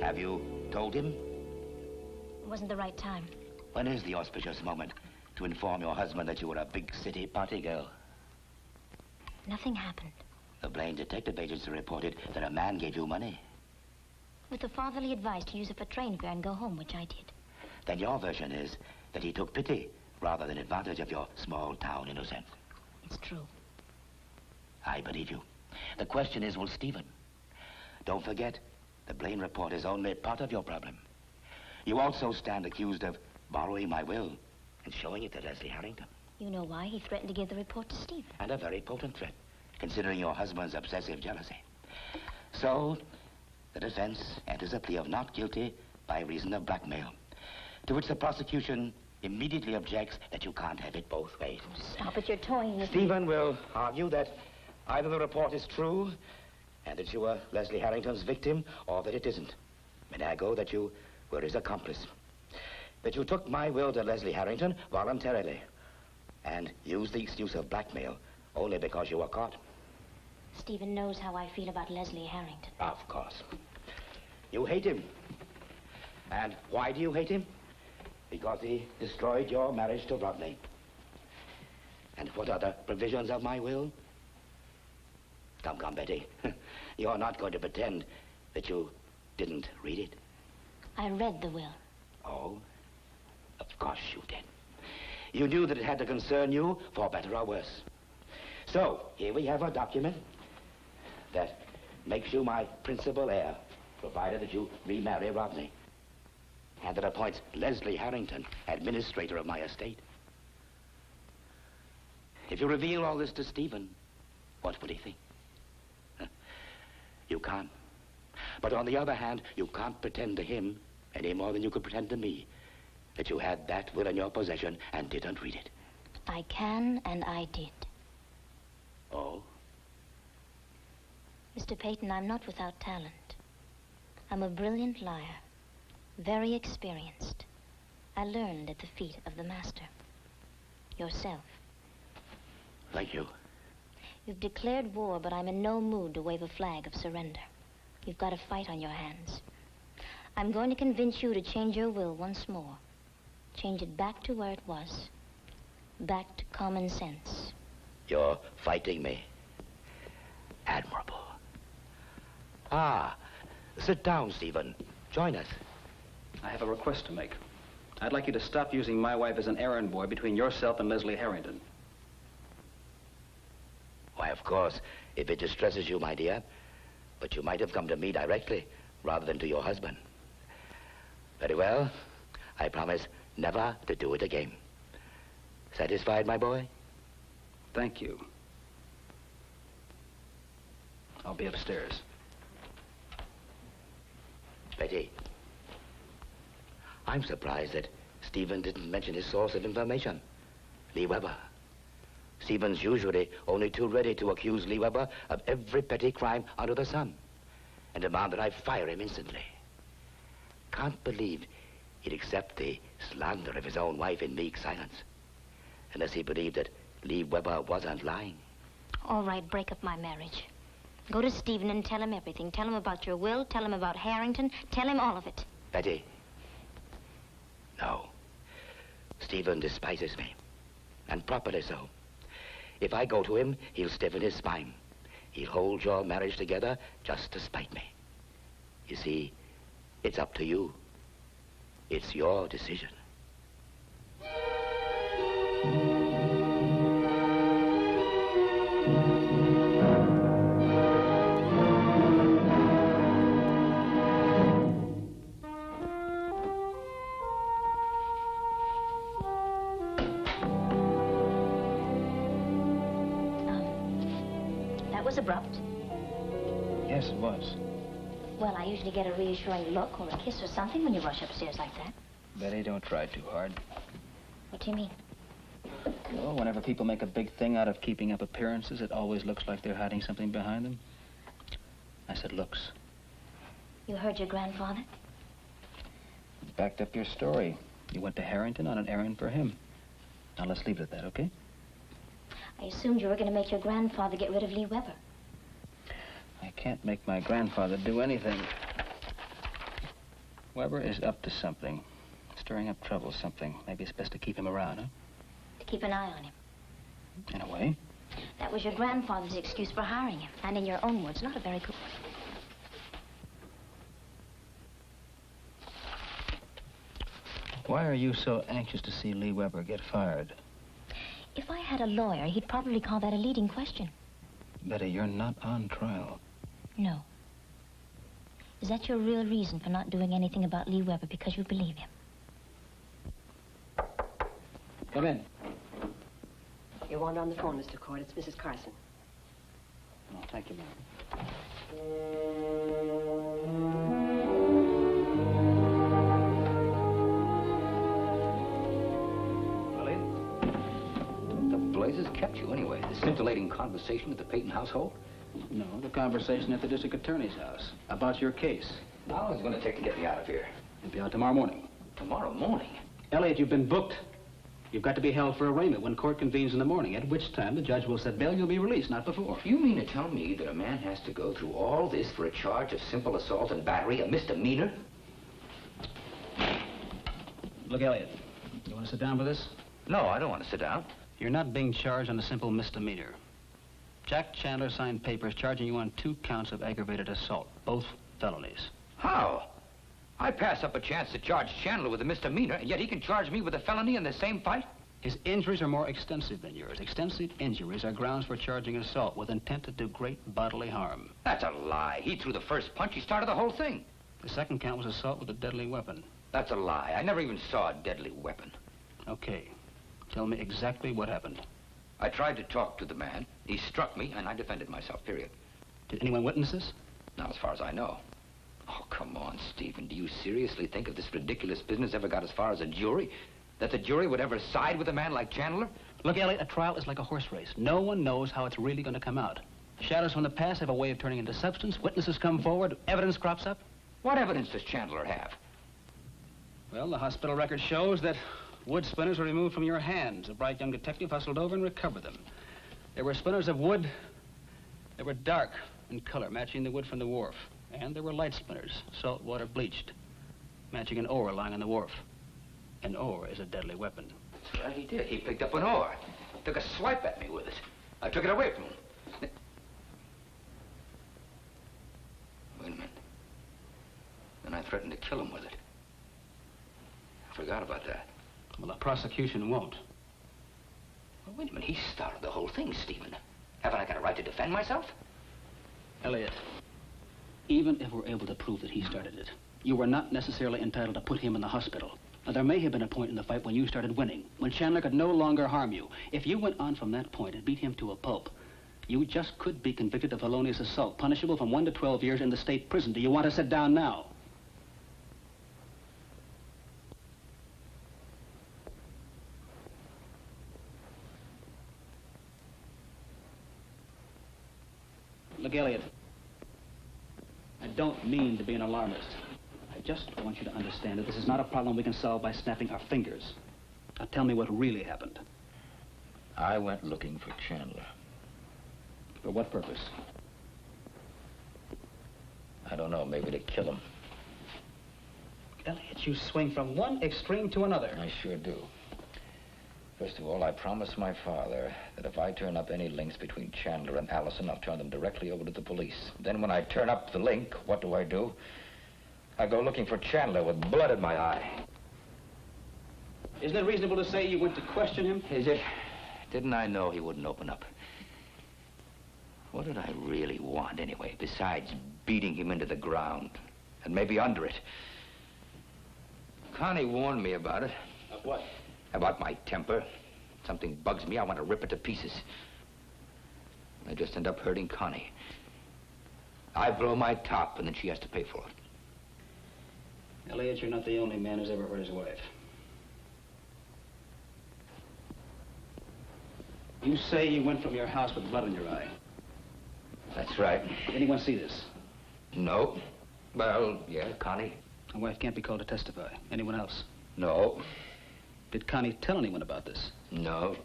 Have you told him? It wasn't the right time. When is the auspicious moment to inform your husband that you were a big city party girl? Nothing happened. The Blaine detective agency reported that a man gave you money. With the fatherly advice to use it for train fare and go home, which I did. Then your version is that he took pity rather than advantage of your small-town innocence. It's true. I believe you. The question is, will Stephen? Don't forget, the Blaine report is only part of your problem. You also stand accused of borrowing my will and showing it to Leslie Harrington. You know why he threatened to give the report to Stephen. And a very potent threat, considering your husband's obsessive jealousy. So, the defense enters a plea of not guilty by reason of blackmail, to which the prosecution immediately objects that you can't have it both ways. Stop it, you're toying with me. Stephen will argue that either the report is true and that you were Leslie Harrington's victim, or that it isn't. And I go that you were his accomplice. That you took my will to Leslie Harrington voluntarily and used the excuse of blackmail only because you were caught. Stephen knows how I feel about Leslie Harrington. Of course. You hate him. And why do you hate him? Because he destroyed your marriage to Rodney. And what are the provisions of my will? Come, Betty. You're not going to pretend that you didn't read it. I read the will. Oh? Of course you did. You knew that it had to concern you, for better or worse. So, here we have a document that makes you my principal heir, provided that you remarry Rodney. And that appoints Leslie Harrington administrator of my estate. If you reveal all this to Stephen, what would he think? You can't. But on the other hand, you can't pretend to him any more than you could pretend to me that you had that will in your possession and didn't read it. I can, and I did. Oh? Mr. Peyton, I'm not without talent. I'm a brilliant liar, very experienced. I learned at the feet of the master. Yourself. Thank you. You've declared war, but I'm in no mood to wave a flag of surrender. You've got a fight on your hands. I'm going to convince you to change your will once more. Change it back to where it was. Back to common sense. You're fighting me. Admirable. Ah, sit down, Stephen. Join us. I have a request to make. I'd like you to stop using my wife as an errand boy between yourself and Leslie Harrington. Why, of course, if it distresses you, my dear. But you might have come to me directly, rather than to your husband. Very well. I promise never to do it again. Satisfied, my boy? Thank you. I'll be upstairs. Betty, I'm surprised that Stephen didn't mention his source of information, Lee Webber. Stephen's usually only too ready to accuse Lee Webber of every petty crime under the sun and demand that I fire him instantly. Can't believe he'd accept the slander of his own wife in meek silence, unless he believed that Lee Webber wasn't lying. All right, break up my marriage. Go to Stephen and tell him everything. Tell him about your will, tell him about Harrington, tell him all of it. Betty, no. Stephen despises me, and properly so. If I go to him, he'll stiffen his spine. He'll hold your marriage together just to spite me. You see, it's up to you. It's your decision. That was abrupt. Yes, it was. Well, I usually get a reassuring look or a kiss or something when you rush upstairs like that. Betty, don't try too hard. What do you mean? Well, whenever people make a big thing out of keeping up appearances, it always looks like they're hiding something behind them. I said looks. You heard your grandfather? Backed up your story. You went to Harrington on an errand for him. Now let's leave it at that, okay? I assumed you were going to make your grandfather get rid of Lee Webber. I can't make my grandfather do anything. Weber is up to something. Stirring up trouble, something. Maybe it's best to keep him around, huh? To keep an eye on him. In a way. That was your grandfather's excuse for hiring him. And in your own words, not a very good one. Why are you so anxious to see Lee Weber get fired? If I had a lawyer, he'd probably call that a leading question. Betty, you're not on trial. No. Is that your real reason for not doing anything about Lee Weber, because you believe him? Come in. You're wanted on the phone, Mr. Cord. It's Mrs. Carson. Oh, thank you, ma'am. What the blazes kept you anyway? The scintillating conversation at the Peyton household? No, the conversation at the district attorney's house about your case. How long is it going to take to get me out of here? You'll be out tomorrow morning. Tomorrow morning? Elliot, you've been booked. You've got to be held for arraignment when court convenes in the morning, at which time the judge will set bail. You'll be released, not before. You mean to tell me that a man has to go through all this for a charge of simple assault and battery, a misdemeanor? Look, Elliot, you want to sit down for this? No, I don't want to sit down. You're not being charged on a simple misdemeanor. Jack Chandler signed papers charging you on 2 counts of aggravated assault, both felonies. How? I pass up a chance to charge Chandler with a misdemeanor, and yet he can charge me with a felony in the same fight? His injuries are more extensive than yours. Extensive injuries are grounds for charging assault with intent to do great bodily harm. That's a lie. He threw the first punch. He started the whole thing. The second count was assault with a deadly weapon. That's a lie. I never even saw a deadly weapon. Okay. Tell me exactly what happened. I tried to talk to the man. He struck me, and I defended myself, period. Did anyone witness this? Not as far as I know. Oh, come on, Stephen. Do you seriously think if this ridiculous business ever got as far as a jury, that the jury would ever side with a man like Chandler? Look, Elliot, a trial is like a horse race. No one knows how it's really going to come out. Shadows from the past have a way of turning into substance. Witnesses come forward. Evidence crops up. What evidence does Chandler have? Well, the hospital record shows that wood splinters were removed from your hands. A bright young detective hustled over and recovered them. There were splinters of wood. They were dark in color, matching the wood from the wharf. And there were light splinters, salt water bleached, matching an oar lying on the wharf. An oar is a deadly weapon. That's right, he did. He picked up an oar. Took a swipe at me with it. I took it away from him. Wait a minute. Then I threatened to kill him with it. I forgot about that. Well, the prosecution won't. Well, wait a minute. He started the whole thing, Stephen. Haven't I got a right to defend myself? Elliot, even if we're able to prove that he started it, you were not necessarily entitled to put him in the hospital. Now, there may have been a point in the fight when you started winning, when Chandler could no longer harm you. If you went on from that point and beat him to a pulp, you just could be convicted of felonious assault, punishable from 1 to 12 years in the state prison. Do you want to sit down now? Look, Elliot, I don't mean to be an alarmist. I just want you to understand that this is not a problem we can solve by snapping our fingers. Now tell me what really happened. I went looking for Chandler. For what purpose? I don't know, maybe to kill him. Elliot, you swing from one extreme to another. I sure do. First of all, I promised my father that if I turn up any links between Chandler and Allison, I'll turn them directly over to the police. Then when I turn up the link, what do? I go looking for Chandler with blood in my eye. Isn't it reasonable to say you went to question him? Is it? Didn't I know he wouldn't open up? What did I really want, anyway, besides beating him into the ground and maybe under it? Connie warned me about it. Of what? About my temper. Something bugs me, I want to rip it to pieces. I just end up hurting Connie. I blow my top, and then she has to pay for it. Elliot, you're not the only man who's ever hurt his wife. You say you went from your house with blood in your eye. That's right. Did anyone see this? No. Well, yeah, Connie. My wife can't be called to testify. Anyone else? No. Did Connie tell anyone about this? No.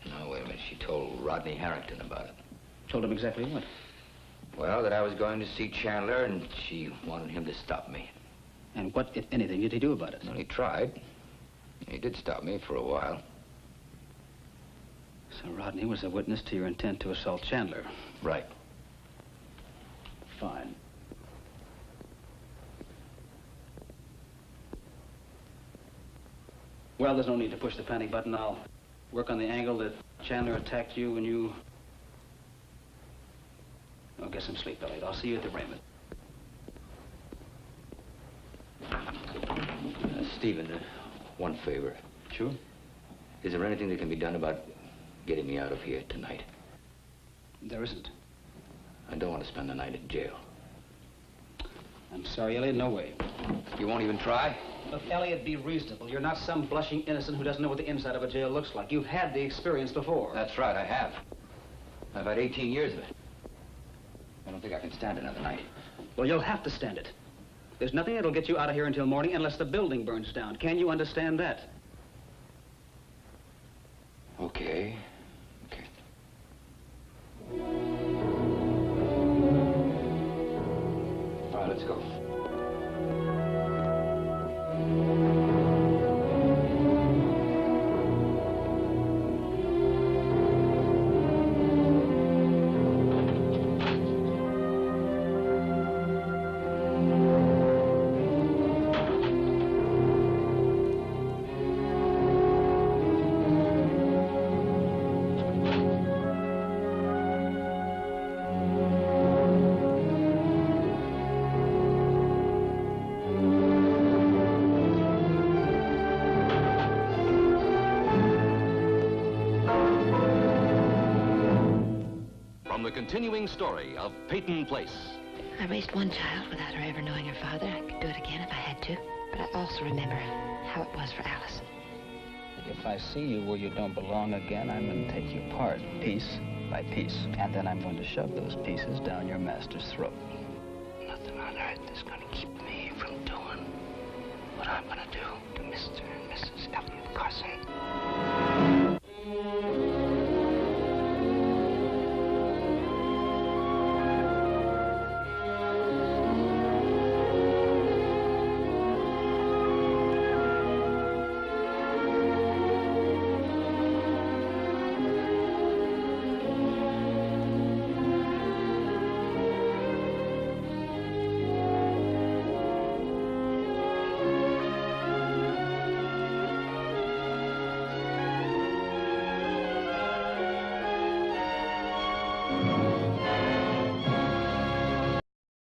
No, wait a minute. She told Rodney Harrington about it. Told him exactly what? Well, that I was going to see Chandler, and she wanted him to stop me. And what, if anything, did he do about it? Well, he tried. He did stop me for a while. So Rodney was a witness to your intent to assault Chandler. Right. Fine. Well, there's no need to push the panic button. I'll work on the angle that Chandler attacked you when you... Oh, get some sleep, Elliot. I'll see you at the Raymond. Stephen, one favor. Sure. Is there anything that can be done about getting me out of here tonight? There isn't. I don't want to spend the night in jail. I'm sorry, Elliot, no way. You won't even try? Look, Elliot, be reasonable. You're not some blushing innocent who doesn't know what the inside of a jail looks like. You've had the experience before. That's right, I have. I've had 18 years of it. I don't think I can stand another night. Well, you'll have to stand it. There's nothing that'll get you out of here until morning unless the building burns down. Can you understand that? Okay. Okay. All right, let's go. Continuing story of Peyton Place. I raised one child without her ever knowing her father. I could do it again if I had to. But I also remember how it was for Alice. If I see you where you don't belong again, I'm going to take you apart, piece by piece. And then I'm going to shove those pieces down your master's throat. Nothing on earth is going to keep me from doing what I'm going to do to Mr. and Mrs. Elliot Carson.